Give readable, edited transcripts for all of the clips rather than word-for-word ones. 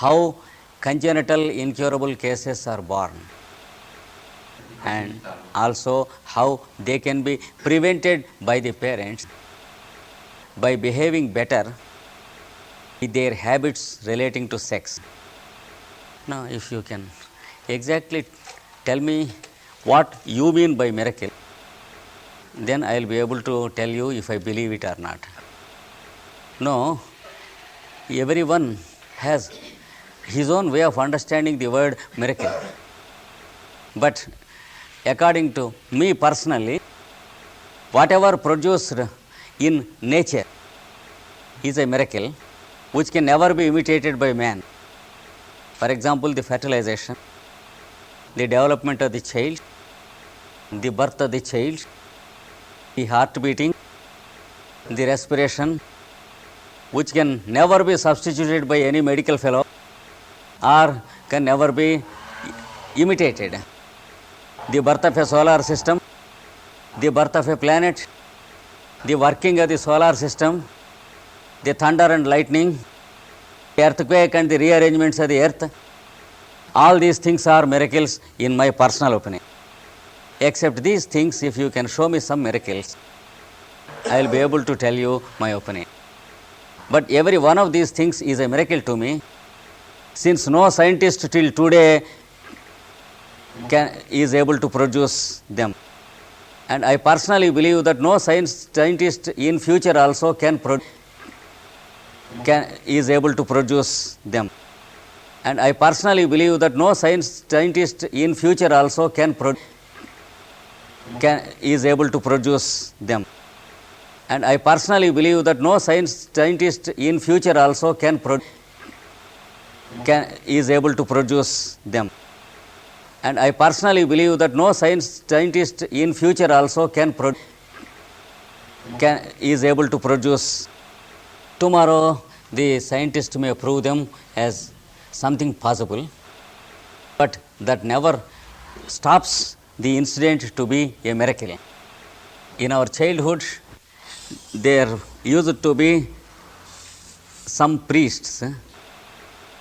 how congenital incurable cases are born, and also how they can be prevented by the parents by behaving better with their habits relating to sex. Now, if you can exactly tell me what you mean by miracle, then I will be able to tell you if I believe it or not. No, everyone has his own way of understanding the word miracle. But according to me personally, whatever produced in nature is a miracle which can never be imitated by man. For example, the fertilization, the development of the child, the birth of the child, the heart beating, the respiration, which can never be substituted by any medical fellow or can never be imitated. The birth of a solar system, the birth of a planet, the working of the solar system, the thunder and lightning, the earthquake and the rearrangements of the earth, all these things are miracles in my personal opinion. Except these things, if you can show me some miracles, I will be able to tell you my opinion. But every one of these things is a miracle to me, since no scientist till today is able to produce them. And I personally believe that no scientist in future also is able to produce them. And I personally believe that no scientist in future also is able to produce them. And I personally believe that no scientist in future also is able to produce them. And I personally believe that no scientist in future also is able to produce. Tomorrow the scientist may prove them as something possible, but that never stops the incident to be a miracle. In our childhood, there used to be some priests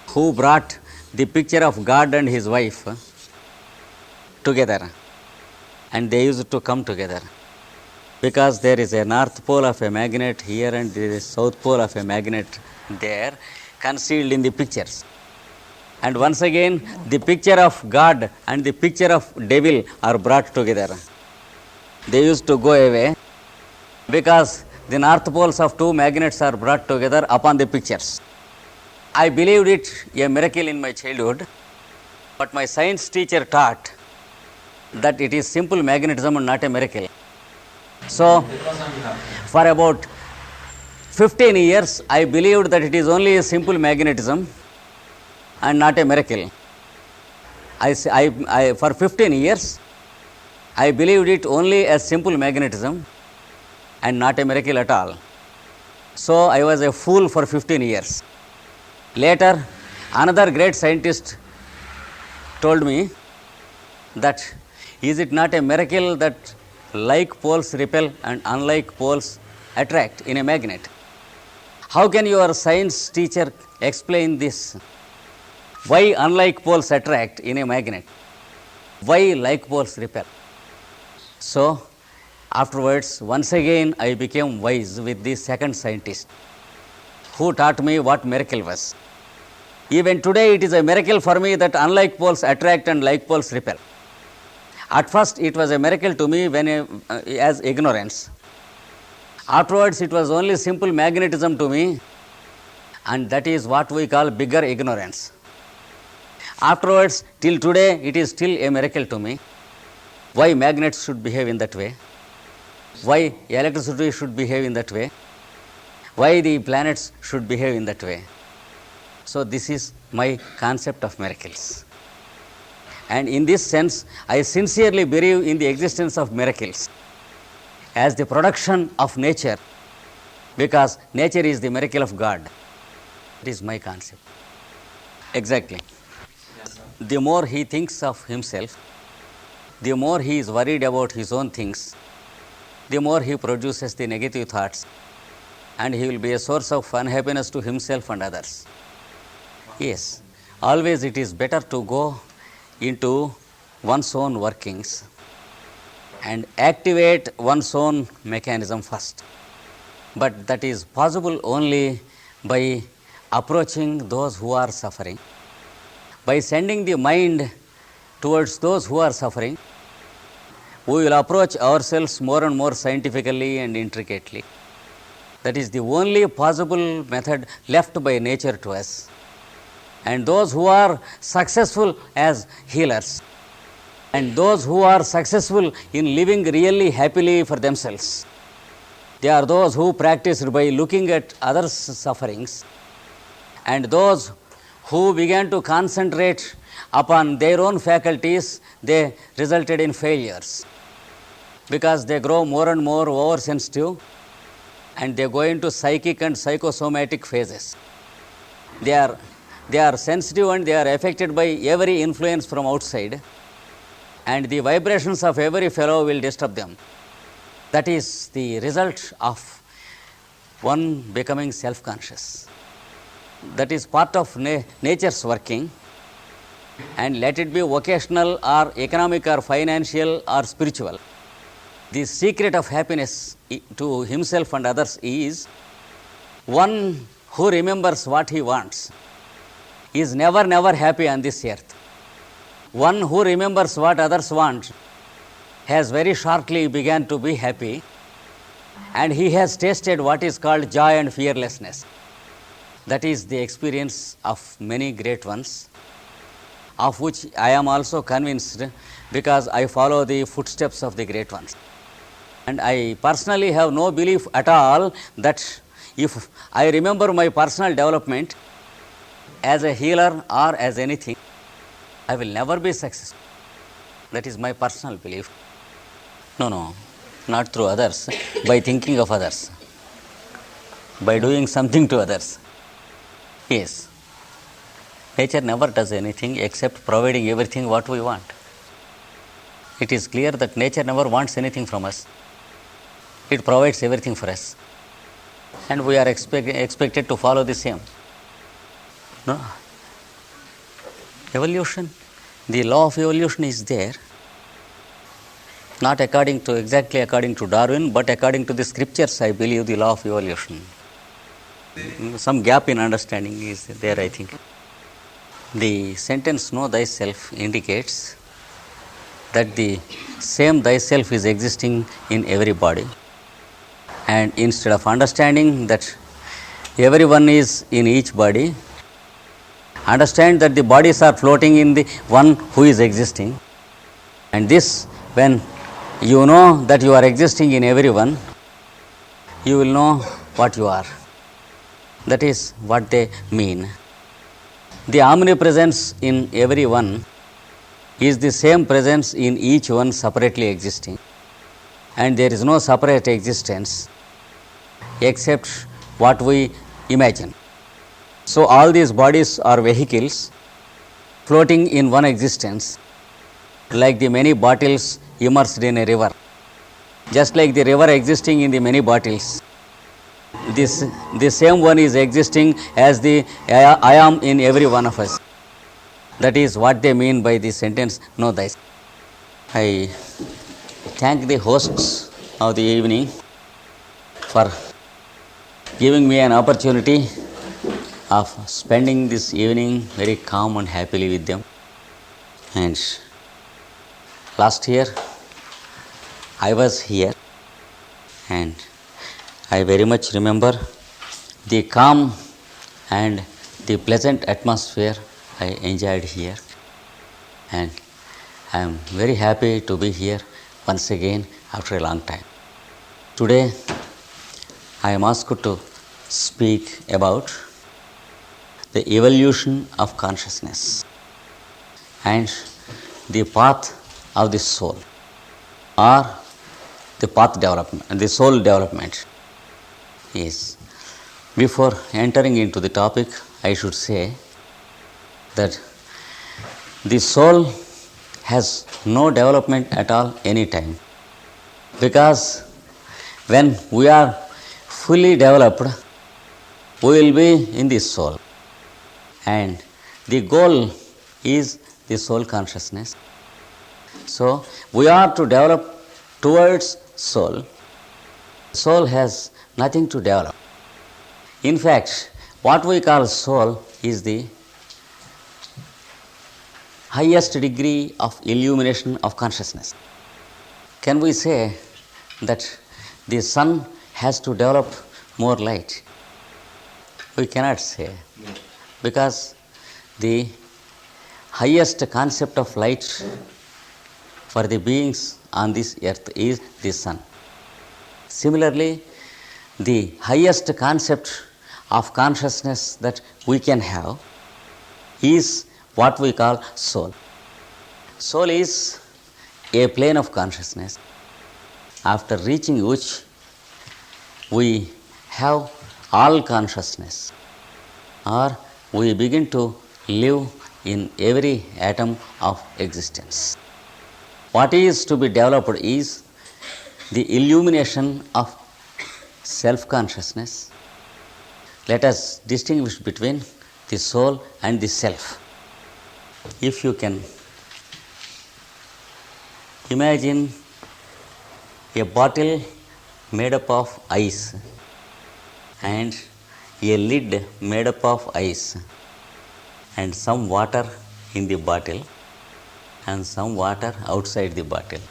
who brought the picture of God and his wife together, and they used to come together because there is a north pole of a magnet here and there is south pole of a magnet there concealed in the pictures. And once again the picture of God and the picture of devil are brought together. They used to go away because the north poles of two magnets are brought together upon the pictures. I believed it a miracle in my childhood, but my science teacher taught that it is simple magnetism and not a miracle. So, for about 15 years, I believed that it is only a simple magnetism and not a miracle. For 15 years, I believed it only as simple magnetism and not a miracle at all. So, I was a fool for 15 years. Later, another great scientist told me that is it not a miracle that like poles repel and unlike poles attract in a magnet? How can your science teacher explain this? Why unlike poles attract in a magnet? Why like poles repel? So, afterwards, once again I became wise with the second scientist who taught me what miracle was. Even today it is a miracle for me that unlike poles attract and like poles repel. At first it was a miracle to me as ignorance. Afterwards it was only simple magnetism to me, and that is what we call bigger ignorance. Afterwards, till today it is still a miracle to me. Why magnets should behave in that way? Why electricity should behave in that way? Why the planets should behave in that way? So this is my concept of miracles. And in this sense, I sincerely believe in the existence of miracles as the production of nature, because nature is the miracle of God. It is my concept. Exactly. The more he thinks of himself, the more he is worried about his own things, the more he produces the negative thoughts, and he will be a source of unhappiness to himself and others. Yes, always it is better to go into one's own workings and activate one's own mechanism first. But that is possible only by approaching those who are suffering, by sending the mind towards those who are suffering. We will approach ourselves more and more scientifically and intricately. That is the only possible method left by nature to us. And those who are successful as healers, and those who are successful in living really happily for themselves, they are those who practiced by looking at others' sufferings, and those who began to concentrate upon their own faculties, they resulted in failures, because they grow more and more oversensitive and they go into psychic and psychosomatic phases. They are sensitive and they are affected by every influence from outside, and the vibrations of every fellow will disturb them. That is the result of one becoming self-conscious. That is part of nature's working, and let it be vocational or economic or financial or spiritual. The secret of happiness to himself and others is one who remembers what he wants is never happy on this earth. One who remembers what others want has very shortly begun to be happy, and he has tasted what is called joy and fearlessness. That is the experience of many great ones, of which I am also convinced, because I follow the footsteps of the great ones. And I personally have no belief at all that if I remember my personal development as a healer or as anything, I will never be successful. That is my personal belief. No, not through others, by thinking of others, by doing something to others. Yes, nature never does anything except providing everything what we want. It is clear that nature never wants anything from us. It provides everything for us, and we are expected to follow the same. No? Evolution, the law of evolution is there, not exactly according to Darwin, but according to the scriptures. I believe the law of evolution. Some gap in understanding is there, I think. The sentence "know thyself" indicates that the same thyself is existing in every body, and instead of understanding that everyone is in each body, understand that the bodies are floating in the one who is existing. And this, when you know that you are existing in everyone, you will know what you are. That is what they mean. The omnipresence in everyone is the same presence in each one separately existing, and there is no separate existence except what we imagine. So all these bodies are vehicles floating in one existence, like the many bottles immersed in a river. Just like the river existing in the many bottles, the same one is existing as the I am in every one of us. That is what they mean by the sentence "know thyself." I thank the hosts of the evening for giving me an opportunity of spending this evening very calm and happily with them. And last year I was here, and I very much remember the calm and the pleasant atmosphere I enjoyed here, and I am very happy to be here once again after a long time. Today I am asked to speak about the evolution of consciousness and the path of the soul, or the path development, the soul development. Yes. Before entering into the topic, I should say that the soul has no development at all any time, because when we are fully developed, we will be in this soul, and The goal is the soul consciousness. So we are to develop towards soul. Soul has nothing to develop. In fact, what we call soul is the highest degree of illumination of consciousness. Can we say that the sun has to develop more light? We cannot say, because the highest concept of light for the beings on this earth is the sun. Similarly, the highest concept of consciousness that we can have is what we call soul. Soul is a plane of consciousness, after reaching which we have all consciousness, or we begin to live in every atom of existence. What is to be developed is the illumination of self-consciousness. Let us distinguish between the soul and the self. If you can imagine a bottle made up of ice and a lid made up of ice and some water in the bottle and some water outside the bottle,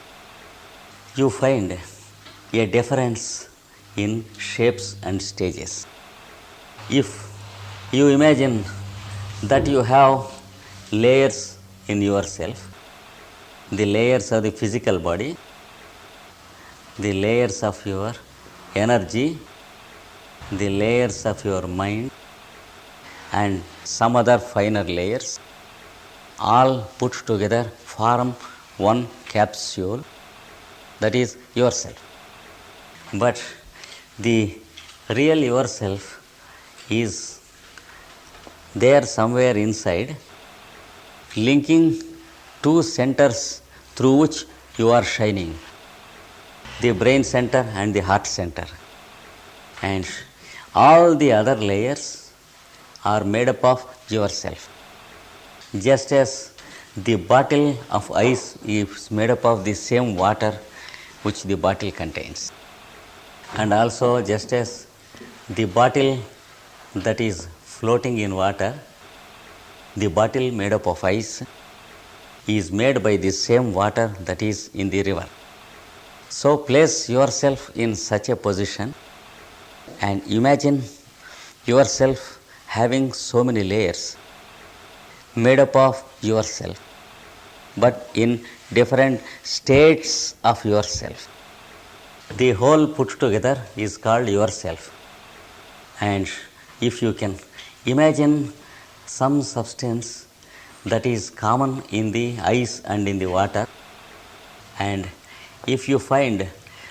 you find a difference in shapes and stages. If you imagine that you have layers in yourself, the layers of the physical body, the layers of your energy, the layers of your mind, and some other finer layers, all put together form one capsule, that is yourself. But the real yourself is there somewhere inside, linking two centers through which you are shining, the brain center and the heart center. And all the other layers are made up of yourself. Just as the bottle of ice is made up of the same water which the bottle contains, and also just as the bottle that is floating in water, the bottle made up of ice is made by the same water that is in the river. So place yourself in such a position and imagine yourself having so many layers made up of yourself, but in different states of yourself. The whole put together is called yourself. And if you can imagine some substance that is common in the ice and in the water, and if you find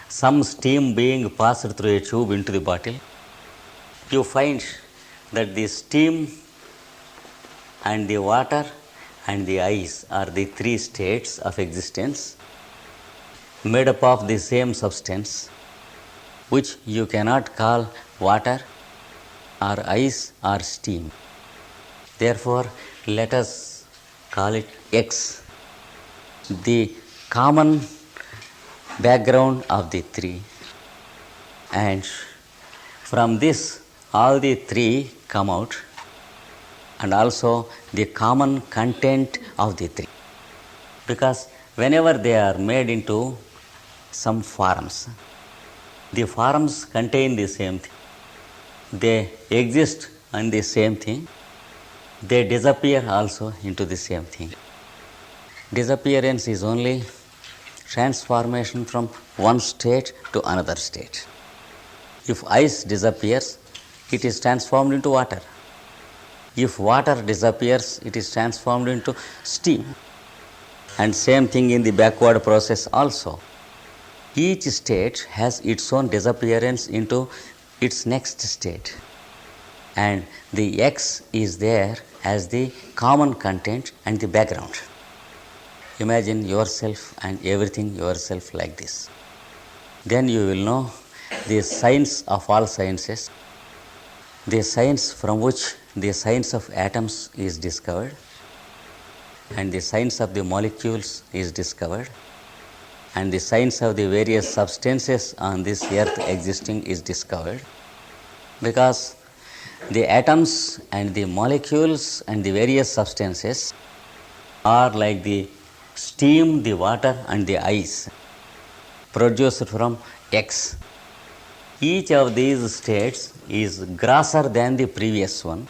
some steam being passed through a tube into the bottle, you find that the steam and the water and the ice are the three states of existence made up of the same substance, which you cannot call water or ice or steam. Therefore, let us call it X, the common background of the three. And from this, all the three come out, and also the common content of the three. Because whenever they are made into some forms, the forms contain the same thing. They exist on the same thing. They disappear also into the same thing. Disappearance is only transformation from one state to another state. If ice disappears, it is transformed into water. If water disappears, it is transformed into steam. And same thing in the backward process also. Each state has its own disappearance into its next state. And the X is there as the common content and the background. Imagine yourself and everything yourself like this. Then you will know the science of all sciences, the science from which the science of atoms is discovered and the science of the molecules is discovered and the science of the various substances on this earth existing is discovered, because the atoms and the molecules and the various substances are like the steam, the water and the ice produced from X. Each of these states is grosser than the previous one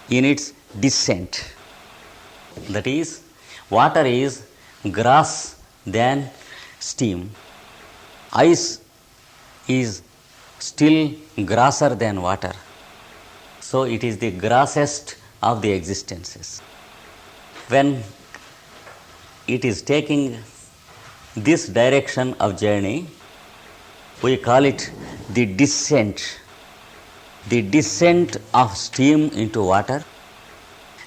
in its descent. That is, water is gross than steam, ice is still grosser than water. So, it is the grossest of the existences. When it is taking this direction of journey, we call it the descent of steam into water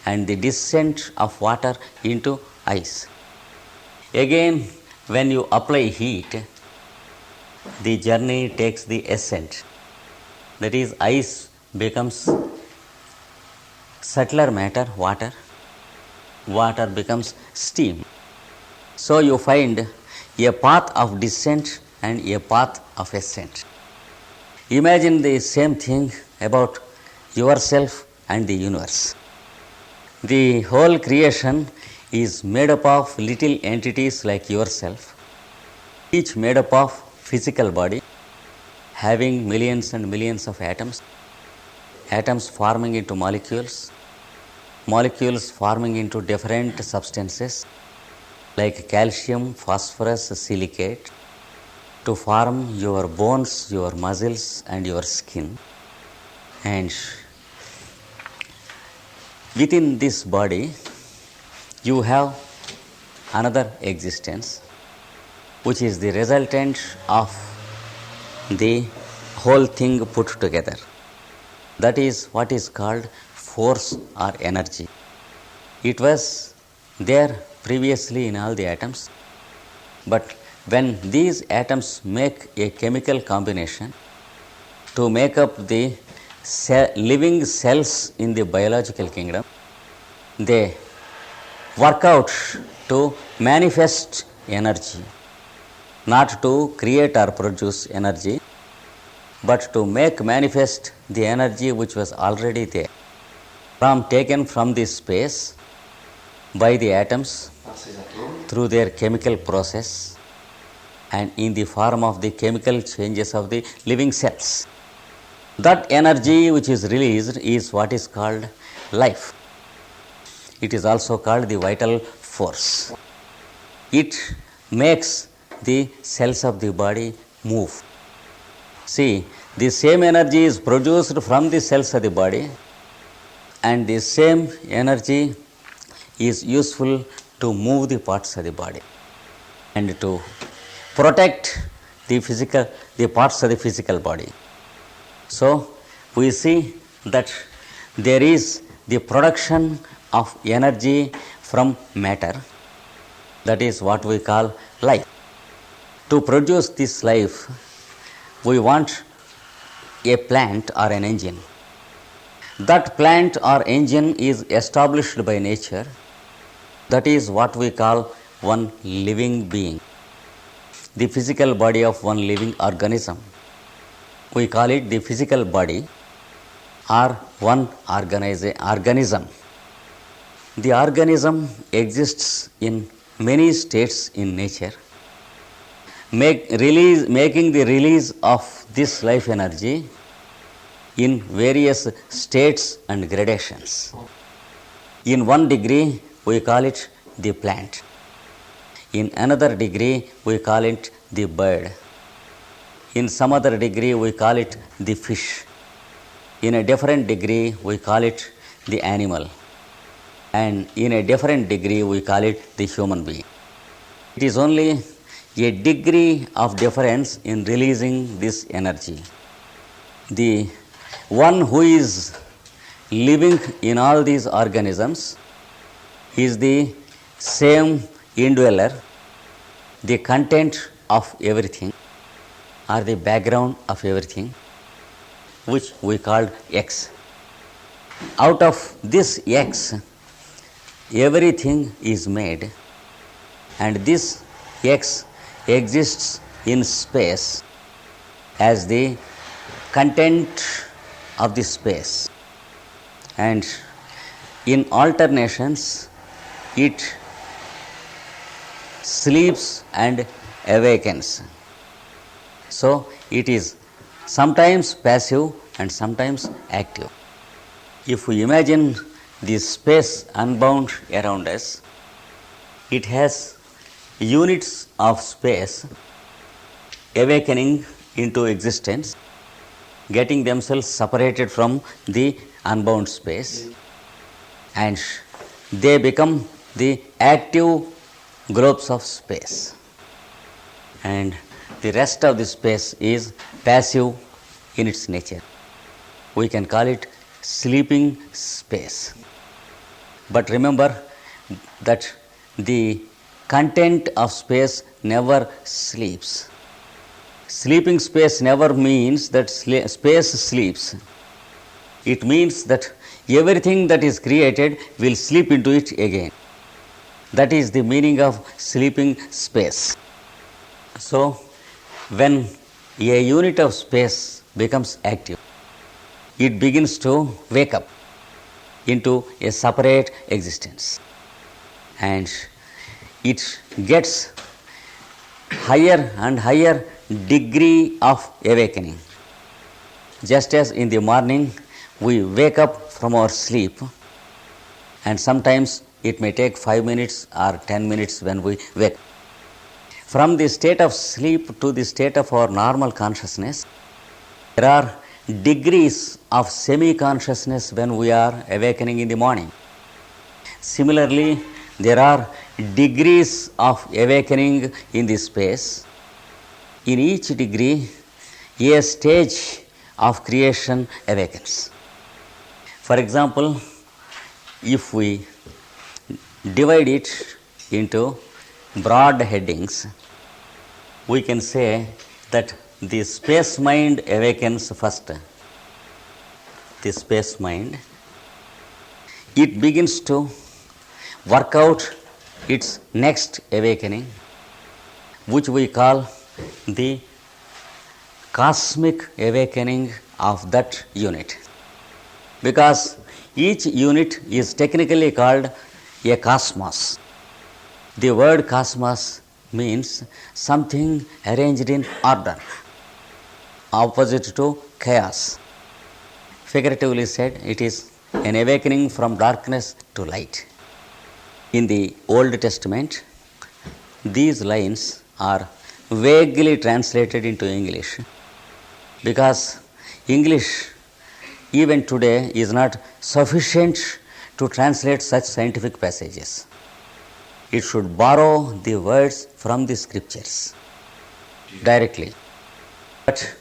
and the descent of water into ice. Again, when you apply heat, the journey takes the ascent. That is, ice becomes subtler matter, water becomes steam. So, you find a path of descent and a path of ascent. Imagine the same thing about yourself and the universe. The whole creation is made up of little entities like yourself, each made up of physical body, having millions and millions of atoms, atoms forming into molecules, molecules forming into different substances like calcium, phosphorus, silicate, to form your bones, your muscles and your skin. And within this body, you have another existence which is the resultant of the whole thing put together. That is what is called force or energy. It was there previously in all the atoms, but when these atoms make a chemical combination to make up the living cells in the biological kingdom, they work out to manifest energy, not to create or produce energy, but to make manifest the energy which was already there, taken from this space by the atoms through their chemical process and in the form of the chemical changes of the living cells. That energy which is released is what is called life. It is also called the vital force. It makes the cells of the body move. See, the same energy is produced from the cells of the body and the same energy is useful to move the parts of the body and to protect the parts of the physical body. So, we see that there is the production of energy from matter, that is what we call life. To produce this life, we want a plant or an engine. That plant or engine is established by nature. That is what we call one living being, the physical body of one living organism. We call it the physical body or one organism. The organism exists in many states in nature, making the release of this life energy in various states and gradations. In one degree, we call it the plant. In another degree, we call it the bird. In some other degree, we call it the fish. In a different degree, we call it the animal. And in a different degree, we call it the human being. It is only a degree of difference in releasing this energy. The one who is living in all these organisms is the same indweller, the content of everything or the background of everything, which we called X. Out of this X, everything is made, and this X exists in space as the content of the space, and in alternations it sleeps and awakens. So it is sometimes passive and sometimes active. If we imagine the space unbound around us, it has units of space awakening into existence, getting themselves separated from the unbound space, and they become the active globes of space, and the rest of the space is passive in its nature. We can call it sleeping space. But remember that the content of space never sleeps. Sleeping space never means that space sleeps. It means that everything that is created will sleep into it again. That is the meaning of sleeping space. So, when a unit of space becomes active, it begins to wake up into a separate existence, and it gets higher and higher degree of awakening. Just as in the morning we wake up from our sleep, and sometimes it may take 5 minutes or 10 minutes when we wake. From the state of sleep to the state of our normal consciousness, there are degrees of semi-consciousness when we are awakening in the morning. Similarly, there are degrees of awakening in the space. In each degree, a stage of creation awakens. For example, if we divide it into broad headings, we can say that the space mind awakens first. The space mind, it begins to work out its next awakening, which we call the cosmic awakening of that unit, because each unit is technically called a cosmos. The word cosmos means something arranged in order, opposite to chaos. Figuratively said, it is an awakening from darkness to light. In the Old Testament, these lines are vaguely translated into English, because English even today is not sufficient to translate such scientific passages. It should borrow the words from the scriptures directly. But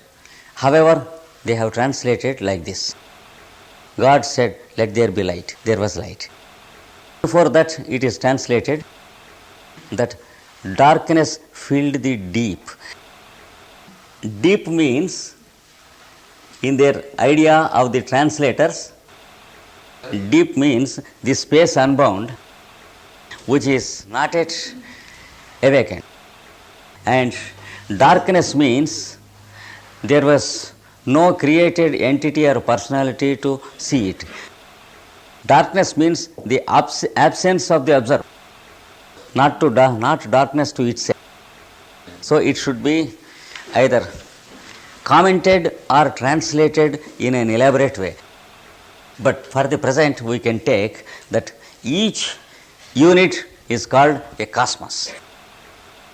however, they have translated like this. God said, "Let there be light." There was light. Before that, it is translated that darkness filled the deep. Deep means, in their idea of the translators, deep means the space unbound, which is not yet awakened. And darkness means there was no created entity or personality to see it. Darkness means the absence of the observer, not darkness to itself. So it should be either commented or translated in an elaborate way. But for the present, we can take that each unit is called a cosmos.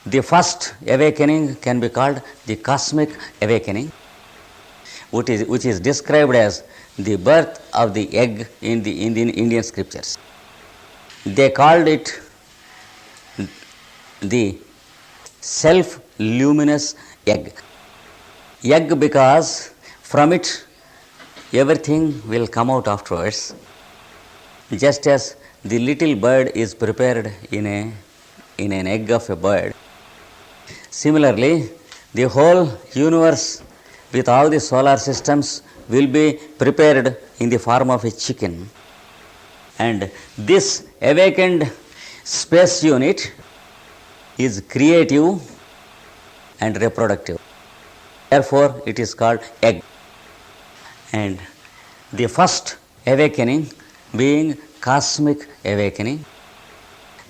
The first awakening can be called the cosmic awakening, which is described as the birth of the egg in the Indian scriptures. They called it the self-luminous egg. Egg because from it everything will come out afterwards, just as the little bird is prepared in an egg of a bird. Similarly, the whole universe with all the solar systems will be prepared in the form of a chicken. And this awakened space unit is creative and reproductive. Therefore, it is called egg. And the first awakening being cosmic awakening.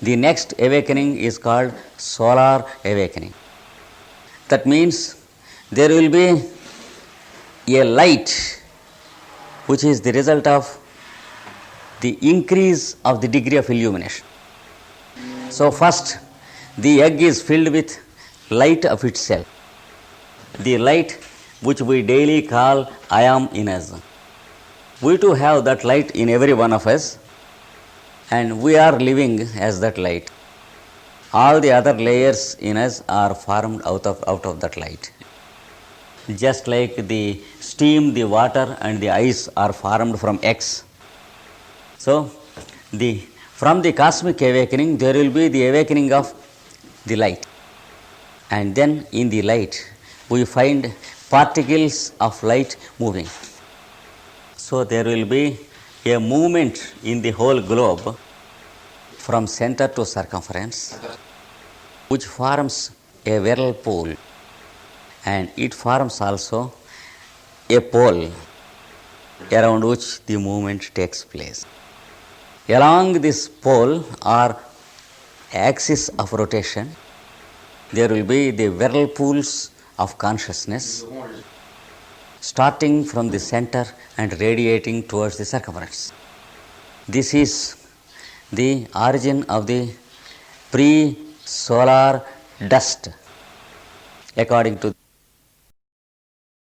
The next awakening is called solar awakening. That means there will be a light which is the result of the increase of the degree of illumination. So first the egg is filled with light of itself, the light which we daily call I am in us. We too have that light in every one of us, and we are living as that light. All the other layers in us are formed out of that light. Just like the steam, the water and the ice are formed from X. So from the cosmic awakening there will be the awakening of the light, and then in the light we find particles of light moving. So there will be a movement in the whole globe from center to circumference, which forms a whirlpool, and it forms also a pole around which the movement takes place. Along this pole or axis of rotation, there will be the whirlpools of consciousness starting from the center and radiating towards the circumference. This is the origin of the pre-solar dust according to